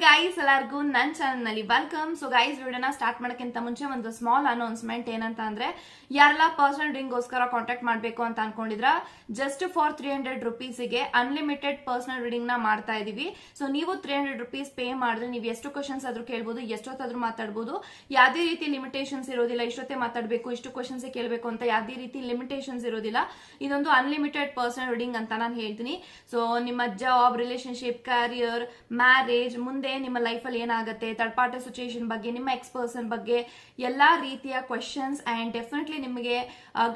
Guys ಎಲ್ಲರಿಗೂ ನನ್ನ channel ನಲ್ಲಿ ವೆಲ್ಕಮ್. ಸೊ ಗೈಸ್ ವಿಡಿಯೋನ ಸ್ಟಾರ್ಟ್ ಮಾಡೋಕ್ಕಿಂತ ಮುಂಚೆ ಒಂದು ಸ್ಮಾಲ್ ಅನೌನ್ಸ್ಮೆಂಟ್ ಏನಂತ ಅಂದ್ರೆ, ಯಾರೆಲ್ಲ ಪರ್ಸನಲ್ ರೀಡಿಂಗ್ಗೋಸ್ಕರ ಕಾಂಟ್ಯಾಕ್ಟ್ ಮಾಡಬೇಕು ಅಂತ ಅನ್ಕೊಂಡಿದ್ರ ಜಸ್ಟ್ ಫಾರ್ 300 rupeesಗೆ ಅನ್ಲಿಮಿಟೆಡ್ ಪರ್ಸನಲ್ ರೀಡಿಂಗ್ ನ ಮಾಡ್ತಾ ಇದೀವಿ. ಸೊ ನೀವು 300 rupees ಪೇ ಮಾಡಿದ್ರೆ ನೀವು ಎಷ್ಟು ಕ್ವಶನ್ಸ್ ಆದ್ರೂ ಕೇಳಬಹುದು, ಎಷ್ಟೊತ್ತಾದ್ರೂ ಮಾತಾಡಬಹುದು. ಯಾವುದೇ ರೀತಿ ಲಿಮಿಟೇಷನ್ಸ್ ಇರೋದಿಲ್ಲ. ಇಷ್ಟೊತ್ತೇ ಮಾತಾಡಬೇಕು, ಇಷ್ಟು ಕ್ವಶನ್ಸ್ ಕೇಳಬೇಕು ಅಂತ ಯಾವುದೇ ರೀತಿ ಲಿಮಿಟೇಷನ್ಸ್ ಇರೋದಿಲ್ಲ. ಇದೊಂದು ಅನ್ಲಿಮಿಟೆಡ್ ಪರ್ಸನಲ್ ರೀಡಿಂಗ್ ಅಂತ ನಾನು ಹೇಳ್ತೀನಿ. ಸೊ ನಿಮ್ಮ ಜಾಬ್, ರಿಲೇಶನ್ಶಿಪ್, ಕ್ಯಾರಿಯರ್, ಮ್ಯಾರೇಜ್, ಮುಂದೆ ನಿಮ್ಮ ಲೈಫ್ ಅಲ್ಲಿ ಏನಾಗುತ್ತೆ, ಥರ್ಡ್ ಪಾರ್ಟಿ ಸಿಚುಯೇಷನ್ ಬಗ್ಗೆ, ನಿಮ್ಮ ಎಕ್ಸ್ ಪರ್ಸನ್ ಬಗ್ಗೆ ಎಲ್ಲಾ ರೀತಿಯ ಕ್ವಶನ್ಸ್ ಅಂಡ್ ಡೆಫಿನೆಟ್ಲಿ ನಿಮಗೆ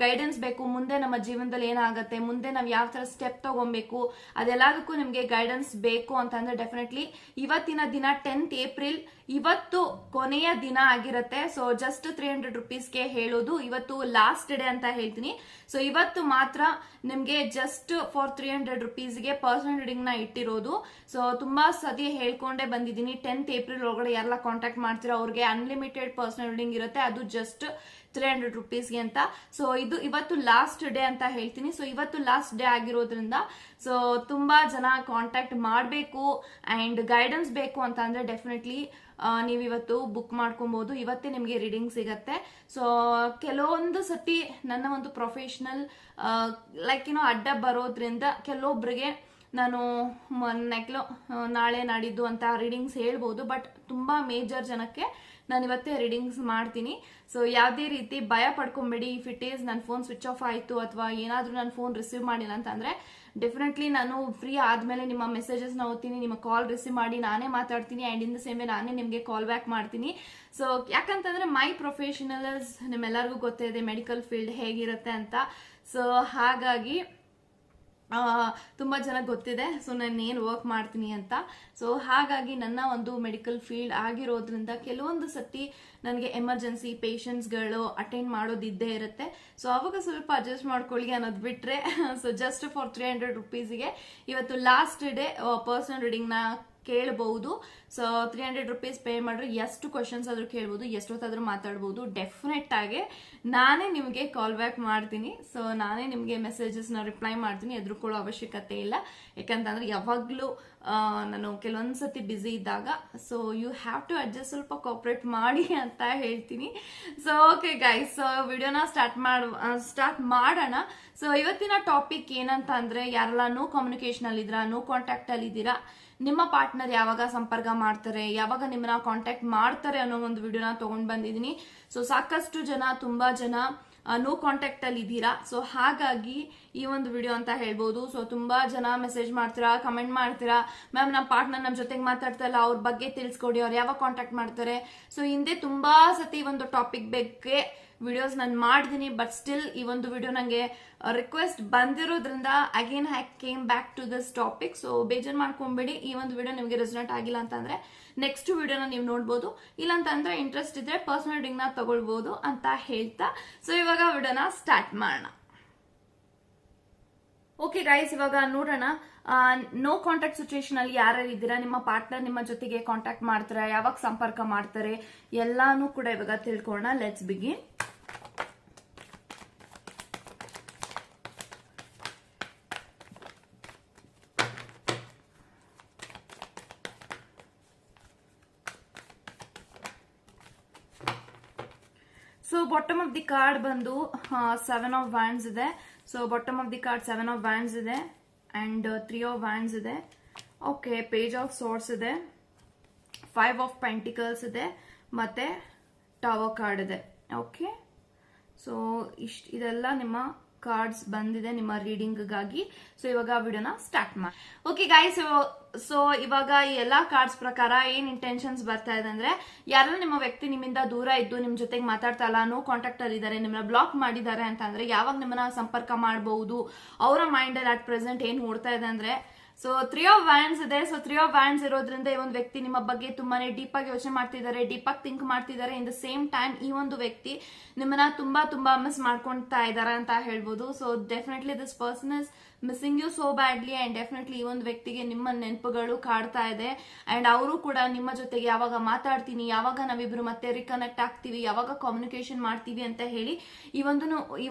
ಗೈಡೆನ್ಸ್ ಬೇಕು. ಮುಂದೆ ನಮ್ಮ ಜೀವನದಲ್ಲಿ ಏನಾಗುತ್ತೆ, ಮುಂದೆ ನಾವು ಯಾವ ತರ ಸ್ಟೆಪ್ ತಗೊಬೇಕು, ಅದೆಲ್ಲದಕ್ಕೂ ನಿಮಗೆ ಗೈಡೆನ್ಸ್ ಬೇಕು ಅಂತಂದ್ರೆ ಡೆಫಿನೆಟ್ಲಿ ಇವತ್ತಿನ ದಿನ 10th ಏಪ್ರಿಲ್ ಇವತ್ತು ಕೊನೆಯ ದಿನ ಆಗಿರುತ್ತೆ. ಸೊ ಜಸ್ಟ್ 300 rupeesಗೆ ಹೇಳೋದು, ಇವತ್ತು ಲಾಸ್ಟ್ ಡೇ ಅಂತ ಹೇಳ್ತೀನಿ. ಸೊ ಇವತ್ತು ಮಾತ್ರ ನಿಮ್ಗೆ ಜಸ್ಟ್ ಫಾರ್ 300 rupeesಗೆ ಪರ್ಸನಲ್ ರೀಡಿಂಗ್ ನ ಇಟ್ಟಿರೋದು. ಸೊ ತುಂಬಾ ಸತಿ ಹೇಳ್ಕೊಂಡೇ ಬಂದಿದ್ದೀನಿ, 10th ಏಪ್ರಿಲ್ ಒಳಗಡೆ ಯಾರೆಲ್ಲ ಕಾಂಟ್ಯಾಕ್ಟ್ ಮಾಡ್ತೀರಾ ಅವ್ರಿಗೆ ಅನ್ಲಿಮಿಟೆಡ್ ಪರ್ಸನಲ್ ರೀಡಿಂಗ್ ಇರುತ್ತೆ, ಅದು ಜಸ್ಟ್ 300 rupeesಗೆ ಅಂತ. ಸೊ ಇದು ಇವತ್ತು ಲಾಸ್ಟ್ ಡೇ ಅಂತ ಹೇಳ್ತೀನಿ. ಸೊ ಇವತ್ತು ಲಾಸ್ಟ್ ಡೇ ಆಗಿರೋದ್ರಿಂದ ಸೊ ತುಂಬಾ ಜನ ಕಾಂಟ್ಯಾಕ್ಟ್ ಮಾಡಬೇಕು ಅಂಡ್ ಗೈಡೆನ್ಸ್ ಬೇಕು ಅಂತ ಅಂದ್ರೆ ಡೆಫಿನೆಟ್ಲಿ ನೀವು ಇವತ್ತು ಬುಕ್ ಮಾಡ್ಕೊಬಹುದು. ಇವತ್ತೇ ನಿಮಗೆ ರೀಡಿಂಗ್ ಸಿಗತ್ತೆ. ಸೊ ಕೆಲವೊಂದು ಸತಿ ನನ್ನ ಒಂದು ಪ್ರೊಫೆಷನಲ್ ಲೈಕ್ ಅಡ್ಡ ಬರೋದ್ರಿಂದ ಕೆಲವೊಬ್ರಿಗೆ ನಾನು ನಾಳೆ ನಾಡಿದ್ದು ಅಂತ ರೀಡಿಂಗ್ಸ್ ಹೇಳ್ಬೋದು. ಬಟ್ ತುಂಬಾ ಮೇಜರ್ ಜನಕ್ಕೆ ನಾನು ಇವತ್ತೇ ರೀಡಿಂಗ್ಸ್ ಮಾಡ್ತೀನಿ. ಸೊ ಯಾವುದೇ ರೀತಿ ಭಯ ಪಡ್ಕೊಂಬೇಡಿ. ಇಫ್ ಇಟ್ ಈಸ್ ನನ್ನ ಫೋನ್ ಸ್ವಿಚ್ ಆಫ್ ಆಯಿತು ಅಥವಾ ಏನಾದರೂ ನನ್ನ ಫೋನ್ ರಿಸೀವ್ ಮಾಡಿಲ್ಲ ಅಂತಂದ್ರೆ ಡೆಫಿನೆಟ್ಲಿ ನಾನು ಫ್ರೀ ಆದ್ಮೇಲೆ ನಿಮ್ಮ ಮೆಸೇಜಸ್ ನ ಓದ್ತೀನಿ, ನಿಮ್ಮ ಕಾಲ್ ರಿಸೀವ್ ಮಾಡಿ ನಾನೇ ಮಾತಾಡ್ತೀನಿ and in the same way ನಾನೇ ನಿಮಗೆ ಕಾಲ್ ಬ್ಯಾಕ್ ಮಾಡ್ತೀನಿ. ಸೊ ಯಾಕಂತಂದ್ರೆ ಮೈ ಪ್ರೊಫೆಷನಲ್ಸ್ ನಿಮ್ಮೆಲ್ಲರಿಗೂ ಗೊತ್ತಿದೆ ಮೆಡಿಕಲ್ ಫೀಲ್ಡ್ ಹೇಗಿರುತ್ತೆ ಅಂತ. ಸೊ ಹಾಗಾಗಿ ತುಂಬಾ ಜನ ಗೊತ್ತಿದೆ ಸೊ ನಾನು ಏನು ವರ್ಕ್ ಮಾಡ್ತೀನಿ ಅಂತ. ಸೊ ಹಾಗಾಗಿ ನನ್ನ ಒಂದು ಮೆಡಿಕಲ್ ಫೀಲ್ಡ್ ಆಗಿರೋದ್ರಿಂದ ಕೆಲವೊಂದು ಸತಿ ನನಗೆ ಎಮರ್ಜೆನ್ಸಿ ಪೇಷಂಟ್ಸ್ಗಳು ಅಟೆಂಡ್ ಮಾಡೋದಿದ್ದೇ ಇರುತ್ತೆ. ಸೊ ಅವಾಗ ಸ್ವಲ್ಪ ಅಡ್ಜಸ್ಟ್ ಮಾಡ್ಕೊಳ್ಳಿ ಅನ್ನೋದು ಬಿಟ್ರೆ ಸೊ ಜಸ್ಟ್ ಫಾರ್ 300 rupeesಗೆ ಇವತ್ತು ಲಾಸ್ಟ್ ಡೇ ಪರ್ಸನಲ್ ರೀಡಿಂಗ್ ನ ಕೇಳಬಹುದು. ಸೊ 300 rupees ಪೇ ಮಾಡ್ರೆ ಎಷ್ಟು ಕ್ವಶನ್ಸ್ ಆದ್ರೂ ಕೇಳಬಹುದು, ಎಷ್ಟೊತ್ತಾದ್ರೂ ಮಾತಾಡಬಹುದು. ಡೆಫಿನೆಟ್ ಆಗಿ ನಾನೇ ನಿಮಗೆ ಕಾಲ್ ಬ್ಯಾಕ್ ಮಾಡ್ತೀನಿ. ಸೊ ನಾನೇ ನಿಮಗೆ ಮೆಸೇಜಸ್ ನ ರಿಪ್ಲೈ ಮಾಡ್ತೀನಿ, ಎದುರುಕೊಳ್ಳೋ ಅವಶ್ಯಕತೆ ಇಲ್ಲ. ಯಾಕಂತಂದ್ರೆ ಯಾವಾಗ್ಲೂ ನಾನು ಕೆಲವೊಂದ್ಸತಿ ಬಿಸಿ ಇದ್ದಾಗ so you have to adjust, ಸ್ವಲ್ಪ ಕೋಆಪರೇಟ್ ಮಾಡಿ ಅಂತ ಹೇಳ್ತೀನಿ. ಸೊ ಓಕೆ ಗೈಸ್, ಸೊ ವಿಡಿಯೋನ ಸ್ಟಾರ್ಟ್ ಮಾಡೋಣ. ಸೊ ಇವತ್ತಿನ ಟಾಪಿಕ್ ಏನಂತ ಅಂದ್ರೆ, ಯಾರೆಲ್ಲ ನೋ ಕಮ್ಯುನಿಕೇಶನ್ ಅಲ್ಲಿ ಇದ್ದೀರಾ, ನೋ ಕಾಂಟ್ಯಾಕ್ಟ್ ಅಲ್ಲಿ ಇದ್ದೀರಾ, ನಿಮ್ಮ ಪಾರ್ಟ್ನರ್ ಯಾವಾಗ ಸಂಪರ್ಕ ಮಾಡ್ತಾರೆ, ಯಾವಾಗ ನಿಮ್ಮನ್ನ ಕಾಂಟ್ಯಾಕ್ಟ್ ಮಾಡ್ತಾರೆ ಅನ್ನೋ ಒಂದು ವಿಡಿಯೋನ ತಗೊಂಡ್ ಬಂದಿದ್ದೀನಿ. ಸೊ ಸಾಕಷ್ಟು ಜನ, ತುಂಬಾ ಜನ ನೋ ಕಾಂಟ್ಯಾಕ್ಟ್ ಅಲ್ಲಿ ಇದ್ದೀರಾ. ಸೊ ಹಾಗಾಗಿ ಈ ಒಂದು ವಿಡಿಯೋ ಅಂತ ಹೇಳ್ಬೋದು. ಸೊ ತುಂಬಾ ಜನ ಮೆಸೇಜ್ ಮಾಡ್ತೀರಾ, ಕಮೆಂಟ್ ಮಾಡ್ತೀರಾ, ಮ್ಯಾಮ್ ನಮ್ಮ ಪಾರ್ಟ್ನರ್ ನಮ್ಮ ಜೊತೆಗೆ ಮಾತಾಡ್ತಾ ಇಲ್ಲ, ಅವ್ರ ಬಗ್ಗೆ ತಿಳಿಸ್ಕೊಡಿ, ಅವ್ರು ಯಾವಾಗ ಕಾಂಟ್ಯಾಕ್ಟ್ ಮಾಡ್ತಾರೆ. ಸೊ ಹಿಂದೆ ತುಂಬಾ ಸತಿ ಒಂದು ಟಾಪಿಕ್ ಬಗ್ಗೆ ವಿಡಿಯೋಸ್ ನಾನು ಮಾಡಿದೀನಿ. ಬಟ್ ಸ್ಟಿಲ್ ಈ ಒಂದು ವಿಡಿಯೋ ನಂಗೆ ರಿಕ್ವೆಸ್ಟ್ ಬಂದಿರೋದ್ರಿಂದ again I came back to this topic. So ಬೇಜಾರ್ ಮಾಡ್ಕೊಂಬೇಡಿ, ಈ ಒಂದು ವಿಡಿಯೋ ನಿಮಗೆ ರೆಸೊನೇಟ್ ಆಗಿಲ್ಲ ಅಂತಂದ್ರೆ ನೆಕ್ಸ್ಟ್ ವಿಡಿಯೋನ ನೀವು ನೋಡ್ಬೋದು, ಇಲ್ಲ ಅಂತಂದ್ರೆ ಇಂಟ್ರೆಸ್ಟ್ ಇದ್ರೆ ಪರ್ಸನಲ್ ರೀಡಿಂಗ್ ನ ತಗೊಳ್ಬಹುದು ಅಂತ ಹೇಳ್ತಾ ಸೊ ಇವಾಗ ವಿಡಿಯೋನ ಸ್ಟಾರ್ಟ್ ಮಾಡೋಣ. ಓಕೆ ಗೈಸ್, ಇವಾಗ ನೋಡೋಣ ನೋ ಕಾಂಟ್ಯಾಕ್ಟ್ ಸಿಚುಯೇಷನ್ ಅಲ್ಲಿ ಯಾರ್ಯಾರು ಇದ್ದೀರಾ, ನಿಮ್ಮ ಪಾರ್ಟ್ನರ್ ನಿಮ್ಮ ಜೊತೆಗೆ ಕಾಂಟ್ಯಾಕ್ಟ್ ಮಾಡ್ತಾರೆ, ಯಾವಾಗ ಸಂಪರ್ಕ ಮಾಡ್ತಾರೆ, ಎಲ್ಲಾನು ಕೂಡ ಇವಾಗ ತಿಳ್ಕೊಳ್ಳೋಣ. Let's begin. So bottom of the card ಬಂದು 7 of Wands ಇದೆ. So bottom of the card 7 of Wands ಇದೆ ಅಂಡ್ 3 of Wands ಇದೆ. ಓಕೆ, ಪೇಜ್ ಆಫ್ ಸೋರ್ಸ್ ಇದೆ, 5 of Pentacles ಇದೆ, ಮತ್ತೆ ಟವರ್ ಕಾರ್ಡ್ ಇದೆ. ಓಕೆ, ಸೊ ಇದೆಲ್ಲ ನಿಮ್ಮ ಕಾರ್ಡ್ಸ್ ಬಂದಿದೆ ನಿಮ್ಮ ರೀಡಿಂಗ್ ಗಾಗಿ. ಸೊ ಇವಾಗ ವಿಡಿಯೋನ ಸ್ಟಾರ್ಟ್ ಮಾಡಿ. ಓಕೆ ಗೈಸ್, ಸೊ ಇವಾಗ ಈ ಎಲ್ಲಾ ಕಾರ್ಡ್ಸ್ ಪ್ರಕಾರ ಏನ್ ಇಂಟೆನ್ಷನ್ಸ್ ಬರ್ತಾ ಇದೆ ಅಂದ್ರೆ, ಯಾರೆಲ್ಲ ನಿಮ್ಮ ವ್ಯಕ್ತಿ ನಿಮ್ಮಿಂದ ದೂರ ಇದ್ದು ನಿಮ್ ಜೊತೆಗೆ ಮಾತಾಡ್ತಾ ಇಲ್ಲ, ನೋ ಕಾಂಟ್ಯಾಕ್ಟ್ ಅಲ್ಲಿ ಇದಾರೆ, ನಿಮ್ಮನ್ನ ಬ್ಲಾಕ್ ಮಾಡಿದ್ದಾರೆ ಅಂತ ಅಂದ್ರೆ ಯಾವಾಗ ನಿಮ್ಮನ್ನ ಸಂಪರ್ಕ ಮಾಡಬಹುದು, ಅವರ ಮೈಂಡ್ ಅಲ್ಲಿ ಅಟ್ ಪ್ರೆಸೆಂಟ್ ಏನ್ ಓಡ್ತಾ ಇದೆ ಅಂದ್ರೆ, ಸೊ 3 of Wands ಇದೆ. ಸೊ 3 of Wands ಇರೋದ್ರಿಂದ ಈ ಒಂದು ವ್ಯಕ್ತಿ ನಿಮ್ಮ ಬಗ್ಗೆ ತುಂಬಾನೇ ಡೀಪ್ ಆಗಿ ಯೋಚನೆ ಮಾಡ್ತಿದ್ದಾರೆ, ಡೀಪ್ ಆಗಿ ಥಿಂಕ್ ಮಾಡ್ತಿದ್ದಾರೆ. ಇನ್ ದ ಸೇಮ್ ಟೈಮ್ ಈ ಒಂದು ವ್ಯಕ್ತಿ ನಿಮ್ಮನ್ನ ತುಂಬಾ ಮಿಸ್ ಮಾಡ್ಕೊಂತಾ ಇದಾರೆ ಅಂತ ಹೇಳ್ಬೋದು. So definitely this person is missing you so badly and definitely ಈ ಒಂದು ವ್ಯಕ್ತಿಗೆ ನಿಮ್ಮ ನೆನಪುಗಳು ಕಾಡ್ತಾ ಇದೆ ಅಂಡ್ ಅವರು ಕೂಡ ನಿಮ್ಮ ಜೊತೆಗೆ ಯಾವಾಗ ಮಾತಾಡ್ತೀನಿ, ಯಾವಾಗ ನಾವಿಬ್ರು ಮತ್ತೆ ರಿಕನೆಕ್ಟ್ ಆಗ್ತೀವಿ, ಯಾವಾಗ ಕಮ್ಯುನಿಕೇಶನ್ ಮಾಡ್ತೀವಿ ಅಂತ ಹೇಳಿ ಈ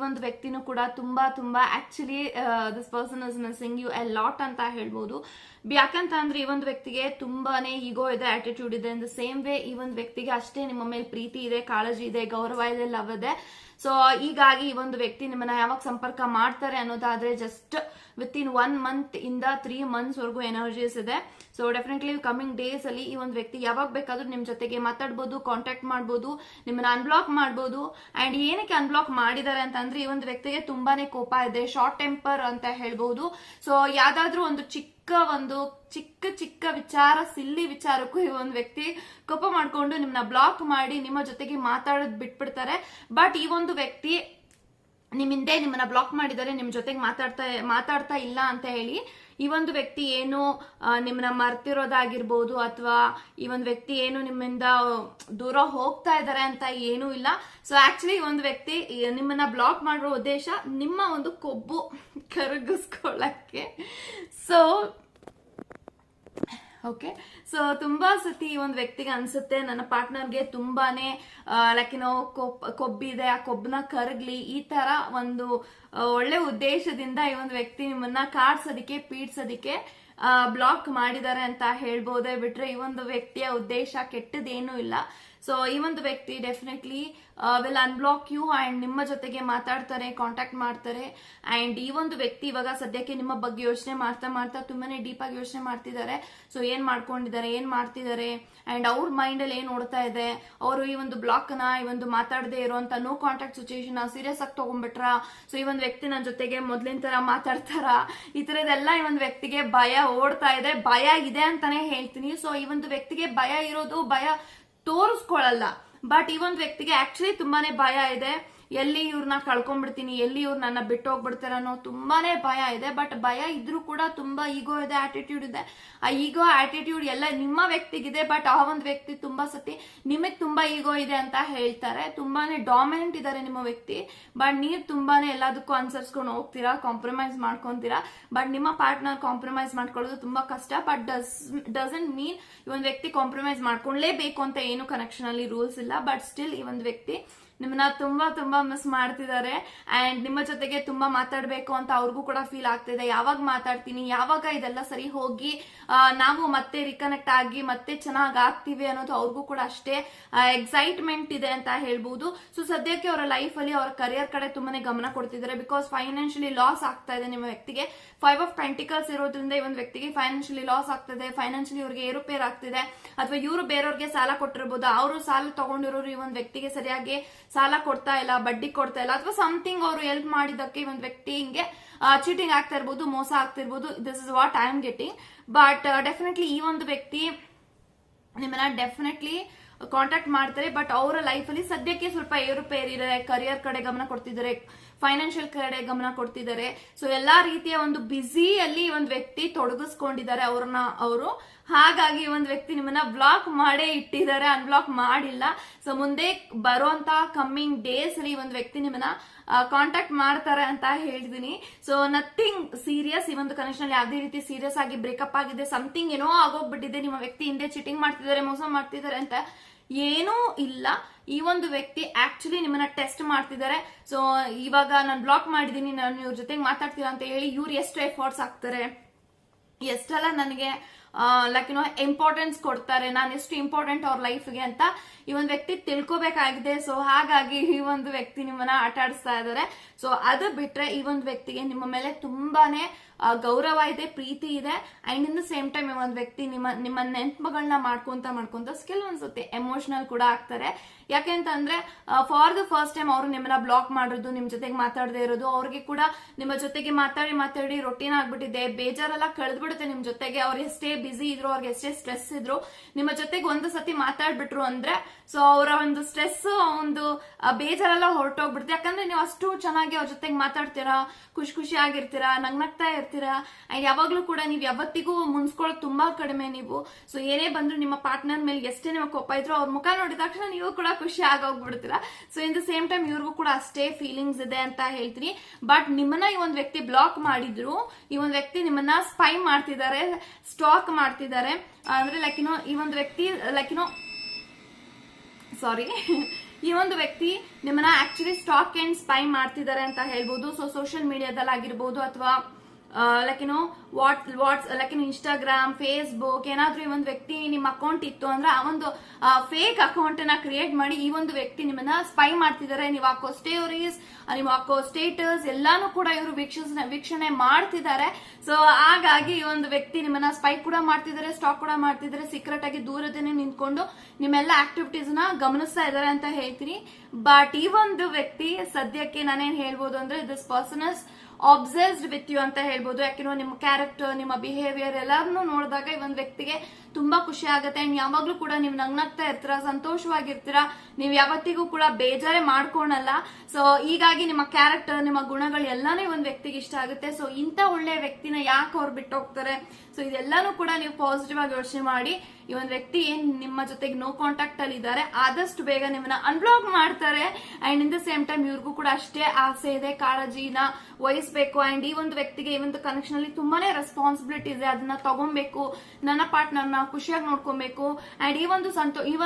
ಒಂದು ವ್ಯಕ್ತಿನೂ ಕೂಡ ತುಂಬಾ actually this person is missing you a lot ಅಂತ ಹೇಳ್ಬೋದು. ಯಾಕಂತ ಅಂದ್ರೆ ಈ ಒಂದು ವ್ಯಕ್ತಿಗೆ ತುಂಬಾನೇ ಈಗೋ ಇದೆ, ಆಟಿಟ್ಯೂಡ್ ಇದೆ. ಇನ್ ದ ಸೇಮ್ ವೇ ಈ ಒಂದು ವ್ಯಕ್ತಿಗೆ ಅಷ್ಟೇ ನಿಮ್ಮ ಮೇಲೆ ಪ್ರೀತಿ ಇದೆ, ಕಾಳಜಿ ಇದೆ, ಗೌರವ ಇದೆ, ಲವ್ ಇದೆ. ಸೊ ಹೀಗಾಗಿ ಈ ಒಂದು ವ್ಯಕ್ತಿ ನಿಮ್ಮನ್ನ ಯಾವಾಗ ಸಂಪರ್ಕ ಮಾಡ್ತಾರೆ ಅನ್ನೋದಾದ್ರೆ ಜಸ್ಟ್ ವಿತ್ ಇನ್ 1 ಮಂತ್ ಇಂದ 3 ಮಂತ್ಸ್ ವರೆಗೂ ಎನರ್ಜೀಸ್ ಇದೆ. ಸೊ ಡೆಫಿನೆಟ್ಲಿ ಕಮಿಂಗ್ ಡೇಸ್ ಅಲ್ಲಿ ಈ ಒಂದು ವ್ಯಕ್ತಿ ಯಾವಾಗ ಬೇಕಾದ್ರೂ ನಿಮ್ ಜೊತೆಗೆ ಮಾತಾಡ್ಬೋದು, ಕಾಂಟ್ಯಾಕ್ಟ್ ಮಾಡ್ಬೋದು, ನಿಮ್ಮನ್ನ ಅನ್ಬ್ಲಾಕ್ ಮಾಡ್ಬೋದು. ಅಂಡ್ ಏನಕ್ಕೆ ಅನ್ಬ್ಲಾಕ್ ಮಾಡಿದ್ದಾರೆ ಅಂತಂದ್ರೆ ಈ ಒಂದು ವ್ಯಕ್ತಿಗೆ ತುಂಬಾನೇ ಕೋಪ ಇದೆ, ಶಾರ್ಟ್ ಟೆಂಪರ್ ಅಂತ ಹೇಳ್ಬಹುದು. ಸೊ ಯಾವ್ದಾದ್ರೂ ಒಂದು ಚಿಕ್ಕ ವಿಚಾರ, ಸಿಲ್ಲಿ ವಿಚಾರಕ್ಕೂ ಈ ಒಂದು ವ್ಯಕ್ತಿ ಕೋಪ ಮಾಡ್ಕೊಂಡು ನಿಮ್ಮನ್ನ ಬ್ಲಾಕ್ ಮಾಡಿ ನಿಮ್ಮ ಜೊತೆಗೆ ಮಾತಾಡೋದ್ ಬಿಟ್ಬಿಡ್ತಾರೆ. ಬಟ್ ಈ ಒಂದು ವ್ಯಕ್ತಿ ನಿಮ್ಮಿಂದೆ ನಿಮ್ಮನ್ನ ಬ್ಲಾಕ್ ಮಾಡಿದ್ದಾರೆ, ನಿಮ್ ಜೊತೆಗೆ ಮಾತಾಡ್ತಾ ಇಲ್ಲ ಅಂತ ಹೇಳಿ ಈ ಒಂದು ವ್ಯಕ್ತಿ ಏನು ನಿಮ್ಮನ್ನ ಮರ್ತಿರೋದಾಗಿರ್ಬೋದು, ಅಥವಾ ಈ ಒಂದು ವ್ಯಕ್ತಿ ಏನು ನಿಮ್ಮಿಂದ ದೂರ ಹೋಗ್ತಾ ಇದಾರೆ ಅಂತ ಏನೂ ಇಲ್ಲ. ಸೊ ಆಕ್ಚುಲಿ ಈ ಒಂದು ವ್ಯಕ್ತಿ ನಿಮ್ಮನ್ನ ಬ್ಲಾಕ್ ಮಾಡಿರೋ ಉದ್ದೇಶ ನಿಮ್ಮ ಒಂದು ಕೊಬ್ಬು ಕರಗಿಸ್ಕೊಳ್ಳಕ್ಕೆ. ಸೊ ಓಕೆ, ಸೊ ತುಂಬಾ ಸತಿ ಈ ಒಂದು ವ್ಯಕ್ತಿಗೆ ಅನ್ಸುತ್ತೆ ನನ್ನ ಪಾರ್ಟ್ನರ್ಗೆ ತುಂಬಾನೇ ಕೊಬ್ಬಿದೆ, ಆ ಕೊಬ್ಬನ ಕರಗ್ಲಿ, ಈ ತರ ಒಂದು ಒಳ್ಳೆ ಉದ್ದೇಶದಿಂದ ಈ ಒಂದು ವ್ಯಕ್ತಿ ನಿಮ್ಮನ್ನ ಕಾಡ್ಸೋದಿಕ್ಕೆ, ಪೀಡ್ಸೋದಿಕ್ಕೆ ಬ್ಲಾಕ್ ಮಾಡಿದ್ದಾರೆ ಅಂತ ಹೇಳ್ಬೋದೇ ಬಿಟ್ರೆ ಈ ಒಂದು ವ್ಯಕ್ತಿಯ ಉದ್ದೇಶ ಕೆಟ್ಟದೇನೂ ಇಲ್ಲ. ಸೊ ಈ ಒಂದು ವ್ಯಕ್ತಿ definitely will unblock you and ನಿಮ್ಮ ಜೊತೆಗೆ ಮಾತಾಡ್ತಾರೆ, ಕಾಂಟ್ಯಾಕ್ಟ್ ಮಾಡ್ತಾರೆ. ಅಂಡ್ ಈ ಒಂದು ವ್ಯಕ್ತಿ ಇವಾಗ ಸದ್ಯಕ್ಕೆ ನಿಮ್ಮ ಬಗ್ಗೆ ಯೋಚನೆ ಮಾಡ್ತಾ ತುಂಬಾನೇ ಡೀಪ್ ಆಗಿ ಯೋಚನೆ ಮಾಡ್ತಿದ್ದಾರೆ. ಸೊ ಏನ್ ಮಾಡ್ಕೊಂಡಿದ್ದಾರೆ, ಏನ್ ಮಾಡ್ತಿದ್ದಾರೆ, ಅಂಡ್ ಅವ್ರ ಮೈಂಡ್ ಅಲ್ಲಿ ಏನ್ ಓಡ್ತಾ ಇದೆ, ಅವರು ಈ ಒಂದು ಬ್ಲಾಕ್ ನ, ಈ ಒಂದು ಮಾತಾಡದೆ ಇರುವಂತ ನೋ ಕಾಂಟ್ಯಾಕ್ಟ್ ಸಿಚುಯೇಷನ್ ಸೀರಿಯಸ್ ಆಗಿ ತಗೊಂಡ್ಬಿಟ್ರ, ಸೊ ಈ ಒಂದು ವ್ಯಕ್ತಿ ನನ್ನ ಜೊತೆಗೆ ಮೊದ್ಲಿನ ತರ ಮಾತಾಡ್ತಾರ, ಈ ತರದೆಲ್ಲ ಈ ಒಂದು ವ್ಯಕ್ತಿಗೆ ಭಯ ಓಡ್ತಾ ಇದೆ, ಭಯ ಇದೆ ಅಂತಾನೆ ಹೇಳ್ತೀನಿ. ಸೊ ಈ ಒಂದು ವ್ಯಕ್ತಿಗೆ ಭಯ ಇರೋದು, ಭಯ ತೋರಿಸ್ಕೊಳ್ಳಲ್ಲ, ಬಟ್ ಈ ಒಂದು ವ್ಯಕ್ತಿಗೆ ಆಕ್ಚುಲಿ ತುಂಬಾನೇ ಭಯ ಇದೆ. ಎಲ್ಲಿ ಇವ್ರನ್ನ ಕಳ್ಕೊಂಡ್ಬಿಡ್ತೀನಿ, ಎಲ್ಲಿ ಇವ್ರು ನನ್ನ ಬಿಟ್ಟು ಹೋಗ್ಬಿಡ್ತಾರ ಅನ್ನೋ ತುಂಬಾನೇ ಭಯ ಇದೆ. ಬಟ್ ಭಯ ಇದ್ರೂ ಕೂಡ ತುಂಬಾ ಈಗೋ ಇದೆ, ಆಟಿಟ್ಯೂಡ್ ಇದೆ. ಆ ಈಗೋ ಆಟಿಟ್ಯೂಡ್ ಎಲ್ಲ ನಿಮ್ಮ ವ್ಯಕ್ತಿಗಿದೆ, ಬಟ್ ಆ ಒಂದು ವ್ಯಕ್ತಿ ತುಂಬಾ ಸತಿ ನಿಮಗ್ ತುಂಬಾ ಈಗೋ ಇದೆ ಅಂತ ಹೇಳ್ತಾರೆ. ತುಂಬಾನೇ ಡಾಮಿನೆಂಟ್ ಇದಾರೆ ನಿಮ್ಮ ವ್ಯಕ್ತಿ, ಬಟ್ ನೀವ್ ತುಂಬಾನೇ ಎಲ್ಲದಕ್ಕೂ ಅನ್ಸರ್ಸ್ಕೊಂಡು ಹೋಗ್ತೀರಾ, ಕಾಂಪ್ರಮೈಸ್ ಮಾಡ್ಕೊಂತೀರಾ. ಬಟ್ ನಿಮ್ಮ ಪಾರ್ಟ್ನರ್ ಕಾಂಪ್ರಮೈಸ್ ಮಾಡ್ಕೊಳ್ಳೋದು ತುಂಬಾ ಕಷ್ಟ. ಬಟ್ ಡಸಂಟ್ ಮೀನ್ ಈ ಒಂದು ವ್ಯಕ್ತಿ ಕಾಂಪ್ರಮೈಸ್ ಮಾಡ್ಕೊಳ್ಳೇಬೇಕು ಅಂತ ಏನು ಕನೆಕ್ಷನ್ ಅಲ್ಲಿ ರೂಲ್ಸ್ ಇಲ್ಲ. ಬಟ್ ಸ್ಟಿಲ್ ಈ ಒಂದು ವ್ಯಕ್ತಿ ನಿಮ್ಮನ್ನ ತುಂಬಾ ಮಿಸ್ ಮಾಡ್ತಿದ್ದಾರೆ ಅಂಡ್ ನಿಮ್ಮ ಜೊತೆಗೆ ತುಂಬಾ ಮಾತಾಡ್ಬೇಕು ಅಂತ ಅವ್ರಿಗೂ ಕೂಡ ಫೀಲ್ ಆಗ್ತಿದೆ. ಯಾವಾಗ ಮಾತಾಡ್ತೀನಿ, ಯಾವಾಗ ಇದೆಲ್ಲ ಸರಿ ಹೋಗಿ ನಾವು ಮತ್ತೆ ರಿಕನೆಕ್ಟ್ ಆಗಿ ಮತ್ತೆ ಚೆನ್ನಾಗ್ ಆಗ್ತೀವಿ ಅನ್ನೋದು ಅವ್ರಿಗೂ ಕೂಡ ಅಷ್ಟೇ ಎಕ್ಸೈಟ್ಮೆಂಟ್ ಇದೆ ಅಂತ ಹೇಳ್ಬಹುದು. ಸೊ ಸದ್ಯಕ್ಕೆ ಅವರ ಲೈಫ್ ಅಲ್ಲಿ ಅವರ ಕರಿಯರ್ ಕಡೆ ತುಂಬಾನೇ ಗಮನ ಕೊಡ್ತಿದ್ದಾರೆ. ಬಿಕಾಸ್ ಫೈನಾನ್ಷಿಯಲಿ ಲಾಸ್ ಆಗ್ತಾ ಇದೆ ನಿಮ್ಮ ವ್ಯಕ್ತಿಗೆ. 5 ಆಫ್ ಪೆಂಟಿಕಲ್ಸ್ ಇರೋದ್ರಿಂದ ಈ ಒಂದು ವ್ಯಕ್ತಿಗೆ ಫೈನಾನ್ಷಿಯಲಿ ಲಾಸ್ ಆಗ್ತದೆ, ಫೈನಾನ್ಷಿಯಲಿ ಇವ್ರಿಗೆ ಏರುಪೇರ್ ಆಗ್ತಿದೆ. ಅಥವಾ ಇವರು ಬೇರೆಯವ್ರಿಗೆ ಸಾಲ ಕೊಟ್ಟಿರ್ಬೋದು, ಅವರು ಸಾಲ ತಗೊಂಡಿರೋರು ಈ ಒಂದು ವ್ಯಕ್ತಿಗೆ ಸರಿಯಾಗಿ ಸಾಲ ಕೊಡ್ತಾ ಇಲ್ಲ, ಬಡ್ಡಿ ಕೊಡ್ತಾ ಇಲ್ಲ, ಅಥವಾ ಸಮಥಿಂಗ್ ಅವರು ಹೆಲ್ಪ್ ಮಾಡಿದಕ್ಕೆ ಈ ಒಂದು ವ್ಯಕ್ತಿ ಹಿಂಗೆ ಚೀಟಿಂಗ್ ಆಗ್ತಾ ಇರ್ಬೋದು, ಮೋಸ ಆಗ್ತಿರ್ಬೋದು. This is what I am getting. But definitely ಈ ಒಂದು ವ್ಯಕ್ತಿ ನಿಮ್ಮನ್ನ ಡೆಫಿನೆಟ್ಲಿ ಕಾಂಟ್ಯಾಕ್ಟ್ ಮಾಡ್ತಾರೆ. ಬಟ್ ಅವರ ಲೈಫ್ ಅಲ್ಲಿ ಸದ್ಯಕ್ಕೆ ಸ್ವಲ್ಪ ಏರುಪೇರ್ ಇದೆ, ಕರಿಯರ್ ಕಡೆ ಗಮನ ಕೊಡ್ತಿದ್ದಾರೆ, ಫೈನಾನ್ಷಿಯಲ್ ಕಡೆ ಗಮನ ಕೊಡ್ತಿದ್ದಾರೆ. ಸೊ ಎಲ್ಲಾ ರೀತಿಯ ಒಂದು ಬ್ಯುಸಿಯಲ್ಲಿ ಒಂದು ವ್ಯಕ್ತಿ ತೊಡಗಿಸ್ಕೊಂಡಿದ್ದಾರೆ ಅವ್ರನ್ನ ಅವರು. ಹಾಗಾಗಿ ಒಂದು ವ್ಯಕ್ತಿ ನಿಮ್ಮನ್ನ ಬ್ಲಾಕ್ ಮಾಡೇ ಇಟ್ಟಿದ್ದಾರೆ, ಅನ್ಬ್ಲಾಕ್ ಮಾಡಿಲ್ಲ. ಸೊ ಮುಂದೆ ಬರುವಂತ ಕಮ್ಮಿಂಗ್ ಡೇಸ್ ಅಲ್ಲಿ ಒಂದು ವ್ಯಕ್ತಿ ನಿಮ್ಮನ್ನ ಕಾಂಟ್ಯಾಕ್ಟ್ ಮಾಡ್ತಾರೆ ಅಂತ ಹೇಳಿದೀನಿ. ಸೊ ನಥಿಂಗ್ ಸೀರಿಯಸ್, ಈ ಒಂದು ಕನೆಕ್ಷನ್ ಯಾವುದೇ ರೀತಿ ಸೀರಿಯಸ್ ಆಗಿ ಬ್ರೇಕಪ್ ಆಗಿದೆ, ಸಮಥಿಂಗ್ ಏನೋ ಆಗೋಗ್ಬಿಟ್ಟಿದೆ, ನಿಮ್ಮ ವ್ಯಕ್ತಿ ಹಿಂದೆ ಚೀಟಿಂಗ್ ಮಾಡ್ತಿದ್ದಾರೆ, ಮೋಸ ಮಾಡ್ತಿದ್ದಾರೆ ಅಂತ ಏನೂ ಇಲ್ಲ. ಈ ಒಂದು ವ್ಯಕ್ತಿ ಆಕ್ಚುಲಿ ನಿಮ್ಮನ್ನ ಟೆಸ್ಟ್ ಮಾಡ್ತಿದ್ದಾರೆ. ಸೊ ಇವಾಗ ನಾನು ಬ್ಲಾಕ್ ಮಾಡಿದೀನಿ, ನಾನು ಇವ್ರ ಜೊತೆಗೆ ಮಾತಾಡ್ತೀರಾ ಅಂತ ಹೇಳಿ ಇವ್ರು ಎಷ್ಟು ಎಫರ್ಟ್ಸ್ ಹಾಕ್ತಾರೆ, ಎಷ್ಟೆಲ್ಲ ನನಗೆ ಇಂಪಾರ್ಟೆನ್ಸ್ ಕೊಡ್ತಾರೆ, ನಾನು ಎಷ್ಟು ಇಂಪಾರ್ಟೆಂಟ್ ಅವ್ರ ಲೈಫ್ಗೆ ಅಂತ ಈ ಒಂದು ವ್ಯಕ್ತಿ ತಿಳ್ಕೊಬೇಕಾಗಿದೆ. ಸೊ ಹಾಗಾಗಿ ಈ ಒಂದು ವ್ಯಕ್ತಿ ನಿಮ್ಮನ್ನ ಆಟ ಆಡಿಸ್ತಾ ಇದ್ದಾರೆ. ಸೊ ಅದು ಬಿಟ್ರೆ ಈ ಒಂದು ವ್ಯಕ್ತಿಗೆ ನಿಮ್ಮ ಮೇಲೆ ತುಂಬಾನೇ ಗೌರವ ಇದೆ, ಪ್ರೀತಿ ಇದೆ. And in the same time ಈ ಒಂದು ವ್ಯಕ್ತಿ ನಿಮ್ಮ ನೆನಪುಗಳನ್ನ ಮಾಡ್ಕೊಂತ ಸ್ಕಿಲ್ ಅನ್ಸುತ್ತೆ ಎಮೋಷನಲ್ ಕೂಡ ಆಗ್ತಾರೆ. ಯಾಕೆಂತಂದ್ರೆ ಫಾರ್ ದ ಫಸ್ಟ್ ಟೈಮ್ ಅವರು ನಿಮ್ಮನ್ನ ಬ್ಲಾಕ್ ಮಾಡೋದು, ನಿಮ್ ಜೊತೆಗೆ ಮಾತಾಡದೇ ಇರೋದು, ಅವ್ರಿಗೆ ಕೂಡ ನಿಮ್ಮ ಜೊತೆಗೆ ಮಾತಾಡಿ ರೊಟೀನ್ ಆಗ್ಬಿಟ್ಟಿದೆ, ಬೇಜಾರೆಲ್ಲ ಕಳೆದ್ಬಿಡುತ್ತೆ ನಿಮ್ ಜೊತೆಗೆ. ಅವ್ರು ಎಷ್ಟೇ ಬಿಸಿ ಇದ್ರು, ಅವ್ರಿಗೆ ಎಷ್ಟೇ ಸ್ಟ್ರೆಸ್ ಇದ್ರು, ನಿಮ್ಮ ಜೊತೆಗೆ ಒಂದು ಸತಿ ಮಾತಾಡ್ಬಿಟ್ರು ಅಂದ್ರೆ ಸೊ ಅವರ ಒಂದು ಸ್ಟ್ರೆಸ್, ಒಂದು ಬೇಜಾರೆಲ್ಲ ಹೊರಟೋಗ್ಬಿಡುತ್ತೆ. ಯಾಕಂದ್ರೆ ನೀವು ಅಷ್ಟು ಚೆನ್ನಾಗಿ ಅವ್ರ ಜೊತೆಗೆ ಮಾತಾಡ್ತೀರಾ, ಖುಷಿ ಆಗಿರ್ತೀರಾ, ನಗ್ನಗ್ತಾ ಇರ್ತೀರಾ. ಅಂಡ್ ಯಾವಾಗ್ಲೂ ಕೂಡ ನೀವು ಯಾವತ್ತಿಗೂ ಮುನ್ಸ್ಕೊಳ್ಳೋದು ತುಂಬಾ ಕಡಿಮೆ ನೀವು. ಸೊ ಏನೇ ಬಂದ್ರು ನಿಮ್ಮ ಪಾರ್ಟ್ನರ್ ಮೇಲೆ ಎಷ್ಟೇ ನಿಮ್ಮ ಕೋಪ ಇದ್ರು ಅವ್ರ ಮುಖ ನೋಡಿದ ತಕ್ಷಣ ನೀವು ಕೂಡ ಖುಷಿ ಆಗೋಗ್ಬಿಡ್ತೀರಾ. So in the same time ಇವ್ರಿಗೂ ಕೂಡ ಅಷ್ಟೇ ಫೀಲಿಂಗ್ಸ್ ಇದೆ ಅಂತ ಹೇಳ್ತೀನಿ. ಬಟ್ ನಿಮ್ಮನ್ನ ಈ ಒಂದು ವ್ಯಕ್ತಿ ಬ್ಲಾಕ್ ಮಾಡಿದ್ರು, ಈ ಒಂದು ವ್ಯಕ್ತಿ ನಿಮ್ಮನ್ನ ಸ್ಪೈ ಮಾಡ್ತಿದ್ದಾರೆ, ಸ್ಟಾಕ್ ಮಾಡ್ತಿದ್ದಾರೆ. ಅಂದ್ರೆ ಈ ಒಂದು ವ್ಯಕ್ತಿ ಈ ಒಂದು ವ್ಯಕ್ತಿ ನಿಮ್ಮನ್ನ ಆಕ್ಚುಲಿ ಸ್ಟಾಕ್ ಅಂಡ್ ಸ್ಪೈ ಮಾಡ್ತಿದ್ದಾರೆ ಅಂತ ಹೇಳ್ಬೋದು. ಸೊ ಸೋಷಿಯಲ್ ಮೀಡಿಯಾದಲ್ಲಿ ಆಗಿರ್ಬೋದು, ಅಥವಾ like what's like Instagram, Facebook ಏನಾದ್ರೂ ಈ ಒಂದು ವ್ಯಕ್ತಿ ನಿಮ್ಮ ಅಕೌಂಟ್ ಇತ್ತು ಅಂದ್ರೆ ಆ ಒಂದು ಫೇಕ್ ಅಕೌಂಟ್ ನ ಕ್ರಿಯೇಟ್ ಮಾಡಿ ಈ ಒಂದು ವ್ಯಕ್ತಿ ನಿಮ್ಮನ್ನ ಸ್ಪೈ ಮಾಡ್ತಿದ್ದಾರೆ. ನೀವು ಹಾಕೋ ಸ್ಟೋರೀಸ್, ನೀವು ಹಾಕೋ ಸ್ಟೇಟಸ್ ಎಲ್ಲಾನು ಕೂಡ ಇವರು ವೀಕ್ಷಣೆ ಮಾಡ್ತಿದ್ದಾರೆ. ಸೊ ಹಾಗಾಗಿ ಈ ಒಂದು ವ್ಯಕ್ತಿ ನಿಮ್ಮನ್ನ ಸ್ಪೈ ಕೂಡ ಮಾಡ್ತಿದ್ದಾರೆ, ಸ್ಟಾಕ್ ಕೂಡ ಮಾಡ್ತಿದ್ದಾರೆ, ಸೀಕ್ರೆಟ್ ಆಗಿ ದೂರದೇನೆ ನಿಂತ್ಕೊಂಡು ನಿಮ್ಮೆಲ್ಲ ಆಕ್ಟಿವಿಟೀಸ್ ನ ಗಮನಿಸ್ತಾ ಇದ್ದಾರೆ ಅಂತ ಹೇಳ್ತೀನಿ. ಬಟ್ ಈ ಒಂದು ವ್ಯಕ್ತಿ ಸದ್ಯಕ್ಕೆ ನಾನೇನ್ ಹೇಳ್ಬೋದು ಅಂದ್ರೆ this person is obsessed with you ಅಂತ ಹೇಳ್ಬೋದು. ಯಾಕೆಂದ್ರೆ ನಿಮ್ಮ ಕ್ಯಾರೆಕ್ಟರ್, ನಿಮ್ಮ ಬಿಹೇವಿಯರ್ ಎಲ್ಲಾರನ್ನೂ ನೋಡಿದಾಗ ಈ ಒಂದು ವ್ಯಕ್ತಿಗೆ ತುಂಬಾ ಖುಷಿ ಆಗುತ್ತೆ. ಅಂಡ್ ಯಾವಾಗ್ಲೂ ಕೂಡ ನೀವು ನಗ್ನಗ್ತಾ ಇರ್ತೀರಾ, ಸಂತೋಷವಾಗಿರ್ತೀರಾ, ನೀವು ಯಾವತ್ತಿಗೂ ಕೂಡ ಬೇಜಾರೇ ಮಾಡ್ಕೊಳಲ್ಲ. ಸೊ ಹೀಗಾಗಿ ನಿಮ್ಮ ಕ್ಯಾರೆಕ್ಟರ್, ನಿಮ್ಮ ಗುಣಗಳು ಎಲ್ಲಾನು ಈ ಒಂದು ವ್ಯಕ್ತಿಗೆ ಇಷ್ಟ ಆಗುತ್ತೆ. ಸೊ ಇಂಥ ಒಳ್ಳೆ ವ್ಯಕ್ತಿನ ಯಾಕೆ ಅವ್ರು ಬಿಟ್ಟು ಹೋಗ್ತಾರೆ? ಸೊ ಇದೆಲ್ಲಾನು ಕೂಡ ನೀವು ಪಾಸಿಟಿವ್ ಆಗಿ ಯೋಚನೆ ಮಾಡಿ. ಈ ಒಂದು ವ್ಯಕ್ತಿ ಏನ್ ನಿಮ್ಮ ಜೊತೆಗೆ ನೋ ಕಾಂಟ್ಯಾಕ್ಟ್ ಅಲ್ಲಿ ಇದ್ದಾರೆ, ಆದಷ್ಟು ಬೇಗ ನಿಮ್ಮನ್ನ ಅನ್ಬ್ಲಾಕ್ ಮಾಡ್ತಾರೆ. And in the same time ಇವ್ರಿಗೂ ಕೂಡ ಅಷ್ಟೇ ಆಸೆ ಇದೆ, ಕಾಳಜಿನ ವಹಿಸಬೇಕು. ಅಂಡ್ ಈ ಒಂದು ವ್ಯಕ್ತಿಗೆ ಈ ಒಂದು ಕನೆಕ್ಷನ್ ಅಲ್ಲಿ ತುಂಬಾನೇ ರೆಸ್ಪಾನ್ಸಿಬಿಲಿಟಿ ಇದೆ, ಅದನ್ನ ತಗೊಬೇಕು, ನನ್ನ ಪಾರ್ಟ್ನರ್ನ ಖುಷಿಯಾಗಿ ನೋಡ್ಕೊಬೇಕು. ಅಂಡ್ ಈ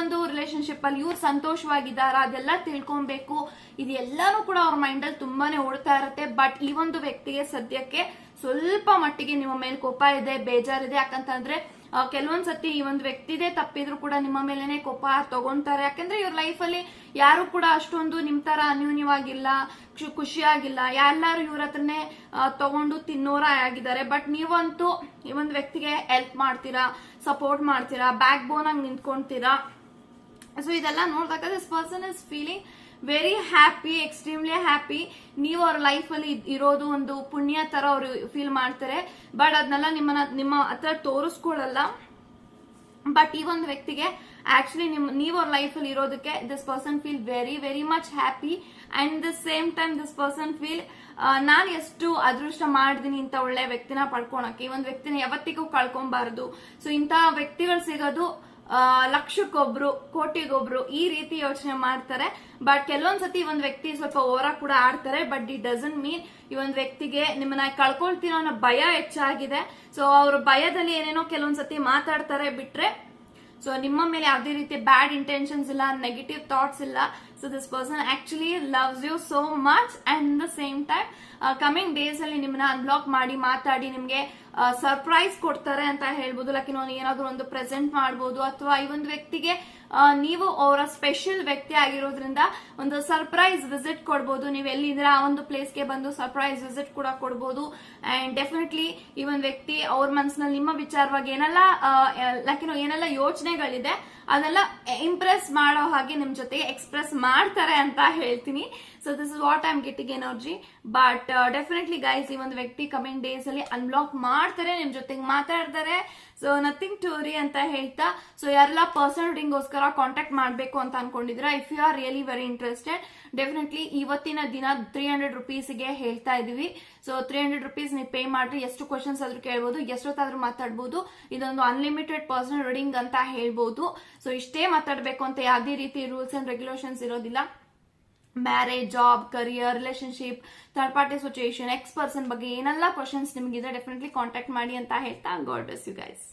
ಒಂದು ರಿಲೇಶನ್ಶಿಪ್ ಅಲ್ಲಿ ಇವ್ರು ಸಂತೋಷವಾಗಿದ್ದಾರ ಅದೆಲ್ಲ ತಿಳ್ಕೊಬೇಕು. ಇದೆಲ್ಲಾನು ಕೂಡ ಅವ್ರ ಮೈಂಡ್ ಅಲ್ಲಿ ತುಂಬಾನೇ ಓಡ್ತಾ ಇರುತ್ತೆ. ಬಟ್ ಈ ಒಂದು ವ್ಯಕ್ತಿಗೆ ಸದ್ಯಕ್ಕೆ ಸ್ವಲ್ಪ ಮಟ್ಟಿಗೆ ನಿಮ್ಮ ಮೇಲೆ ಕೋಪ ಇದೆ, ಬೇಜಾರಿದೆ. ಯಾಕಂತಂದ್ರೆ ಕೆಲವೊಂದ್ಸತಿ ಈ ಒಂದು ವ್ಯಕ್ತಿದೇ ತಪ್ಪಿದ್ರು ಕೂಡ ನಿಮ್ಮ ಮೇಲೆನೆ ಕೋಪ ತಗೊಂತಾರೆ. ಯಾಕಂದ್ರೆ ಇವ್ರ ಲೈಫ್ ಅಲ್ಲಿ ಯಾರು ಕೂಡ ಅಷ್ಟೊಂದು ನಿಮ್ ತರ ಅನ್ಯೂನ್ಯವಾಗಿಲ್ಲ, ಖುಷಿಯಾಗಿಲ್ಲ. ಎಲ್ಲಾರು ಇವ್ರ ಹತ್ರನೇ ತಗೊಂಡು ತಿನ್ನೋರ ಆಗಿದ್ದಾರೆ. ಬಟ್ ನೀವಂತೂ ಈ ಒಂದು ವ್ಯಕ್ತಿಗೆ ಹೆಲ್ಪ್ ಮಾಡ್ತೀರಾ, ಸಪೋರ್ಟ್ ಮಾಡ್ತೀರಾ, ಬ್ಯಾಕ್ ಬೋನ್ ಆಗಿ ನಿಂತ್ಕೊಂತೀರಾ. ಸೊ ಇದೆಲ್ಲ ನೋಡಿದಾಗ this person is feeling very happy, extremely happy. ನೀವು ಅವ್ರ ಲೈಫ್ ಅಲ್ಲಿ ಇರೋದು ಒಂದು ಪುಣ್ಯ ತರ ಅವರು ಫೀಲ್ ಮಾಡ್ತಾರೆ. ಬಟ್ ಅದನ್ನೆಲ್ಲ ನಿಮ್ಮ ಹತ್ರ ತೋರಿಸ್ಕೊಳ್ಳಲ್ಲ. ಬಟ್ ಈ ಒಂದು ವ್ಯಕ್ತಿಗೆ ಆಕ್ಚುಲಿ ನೀವು ಅವ್ರ ಲೈಫ್ ಅಲ್ಲಿ ಇರೋದಕ್ಕೆ this person feel very very much happy. And the same time this person feel ನಾನು ಎಷ್ಟು ಅದೃಷ್ಟ ಮಾಡಿದೀನಿ ಇಂಥ ಒಳ್ಳೆ ವ್ಯಕ್ತಿನ ಪಡ್ಕೊಳಕ್ಕೆ. ಈ ಒಂದು ವ್ಯಕ್ತಿನ ಯಾವತ್ತಿಗೂ ಕಳ್ಕೊಬಾರದು. ಸೊ ಇಂಥ ವ್ಯಕ್ತಿಗಳು ಸಿಗೋದು ಲಕ್ಷಕ್ಕೊಬ್ರು, ಕೋಟಿಗೊಬ್ರು, ಈ ರೀತಿ ಯೋಚನೆ ಮಾಡ್ತಾರೆ. ಬಟ್ ಕೆಲವೊಂದ್ಸತಿ ಒಂದ್ ವ್ಯಕ್ತಿ ಸ್ವಲ್ಪ ಓವರ್ ಕೂಡ ಆಡ್ತಾರೆ. ಬಟ್ ಇಟ್ ಡಸಂಟ್ ಮೀನ್ ಈ ಒಂದ್ ವ್ಯಕ್ತಿಗೆ ನಿಮ್ಮನ್ನ ಕಳ್ಕೊಳ್ತೀನೋ ಅನ್ನೋ ಭಯ ಹೆಚ್ಚಾಗಿದೆ. ಸೊ ಅವ್ರ ಭಯದಲ್ಲಿ ಏನೇನೋ ಕೆಲವೊಂದ್ಸತಿ ಮಾತಾಡ್ತಾರೆ ಬಿಟ್ರೆ ಸೊ ನಿಮ್ಮ ಮೇಲೆ ಯಾವುದೇ ರೀತಿ ಬ್ಯಾಡ್ ಇಂಟೆನ್ಷನ್ಸ್ ಇಲ್ಲ, ನೆಗೆಟಿವ್ ಥಾಟ್ಸ್ ಇಲ್ಲ. So this person actually loves you so much. And the same time coming days ಅಲ್ಲಿ ನಿಮ್ಮನ್ನ ಅನ್ಬ್ಲಾಕ್ ಮಾಡಿ ಮಾತಾಡಿ ನಿಮ್ಗೆ ಸರ್ಪ್ರೈಸ್ ಕೊಡ್ತಾರೆ ಅಂತ ಹೇಳ್ಬೋದು. ಲೈಕ್ ಏನಾದ್ರು ಒಂದು ಪ್ರೆಸೆಂಟ್ ಮಾಡಬಹುದು, ಅಥವಾ ಈ ಒಂದು ವ್ಯಕ್ತಿಗೆ ನೀವು ಅವರ ಸ್ಪೆಷಲ್ ವ್ಯಕ್ತಿ ಆಗಿರೋದ್ರಿಂದ ಒಂದು ಸರ್ಪ್ರೈಸ್ ವಿಸಿಟ್ ಕೊಡ್ಬೋದು. ನೀವು ಎಲ್ಲಿದ್ದೀರಾ ಆ ಒಂದು ಪ್ಲೇಸ್ಗೆ ಬಂದು ಸರ್ಪ್ರೈಸ್ ವಿಸಿಟ್ ಕೂಡ ಕೊಡ್ಬೋದು. ಅಂಡ್ ಡೆಫಿನೆಟ್ಲಿ ಈ ಒಂದು ವ್ಯಕ್ತಿ ಅವ್ರ ಮನಸ್ಸಿನಲ್ಲಿ ನಿಮ್ಮ ವಿಚಾರವಾಗಿ ಏನೆಲ್ಲ ಯೋಚನೆಗಳಿದೆ ಅದೆಲ್ಲ ಇಂಪ್ರೆಸ್ ಮಾಡೋ ಹಾಗೆ ನಿಮ್ ಜೊತೆಗೆ ಎಕ್ಸ್ಪ್ರೆಸ್ ಮಾಡ್ತಾರೆ ಅಂತ ಹೇಳ್ತೀನಿ. So this is what I am getting energy. But definitely guys ಈ ಒಂದು ವ್ಯಕ್ತಿ ಕಮಿಂಗ್ ಡೇಸ್ ಅಲ್ಲಿ ಅನ್ಬ್ಲಾಕ್ ಮಾಡ್ತಾರೆ, ನಿಮ್ ಜೊತೆಗೆ ಮಾತಾಡ್ತಾರೆ. ಸೊ ನಥಿಂಗ್ ಟು ವರಿ ಅಂತ ಹೇಳ್ತಾ, ಸೊ ಯಾರೆಲ್ಲ ಪರ್ಸನಲ್ ರೀಡಿಂಗ್ಗೋಸ್ಕರ ಕಾಂಟ್ಯಾಕ್ಟ್ ಮಾಡಬೇಕು ಅಂತ ಅನ್ಕೊಂಡಿದ್ರ, if you are really very interested, definitely ಇವತ್ತಿನ ದಿನ 300 rupeesಗೆ ಹೇಳ್ತಾ ಇದೀವಿ. ಸೊ 300 rupees ನೀವು ಪೇ ಮಾಡ್ರಿ, ಎಷ್ಟು ಕ್ವಶನ್ಸ್ ಆದ್ರೂ ಕೇಳ್ಬೋದು, ಎಷ್ಟೊತ್ತಾದ್ರೂ ಮಾತಾಡ್ಬೋದು. ಇದೊಂದು ಅನ್ಲಿಮಿಟೆಡ್ ಪರ್ಸನಲ್ ರೀಡಿಂಗ್ ಅಂತ ಹೇಳ್ಬೋದು. ಸೊ ಇಷ್ಟೇ ಮಾತಾಡಬೇಕು ಅಂತ ಯಾವುದೇ ರೀತಿ ರೂಲ್ಸ್ ಅಂಡ್ ರೆಗ್ಯುಲೇಷನ್ಸ್ ಇರೋದಿಲ್ಲ. Marriage, job, career, relationship, third party situation, ex person ಬಗ್ಗೆ ಏನೆಲ್ಲ ಕ್ವಶನ್ಸ್ ನಿಮಗಿದೆ ಡೆಫಿನೆಟ್ಲಿ ಕಾಂಟ್ಯಾಕ್ಟ್ ಮಾಡಿ ಅಂತ ಹೇಳ್ತಾ ಗಾಡ್ ಬ್ಲೆಸ್ ಯು ಗೈಸ್.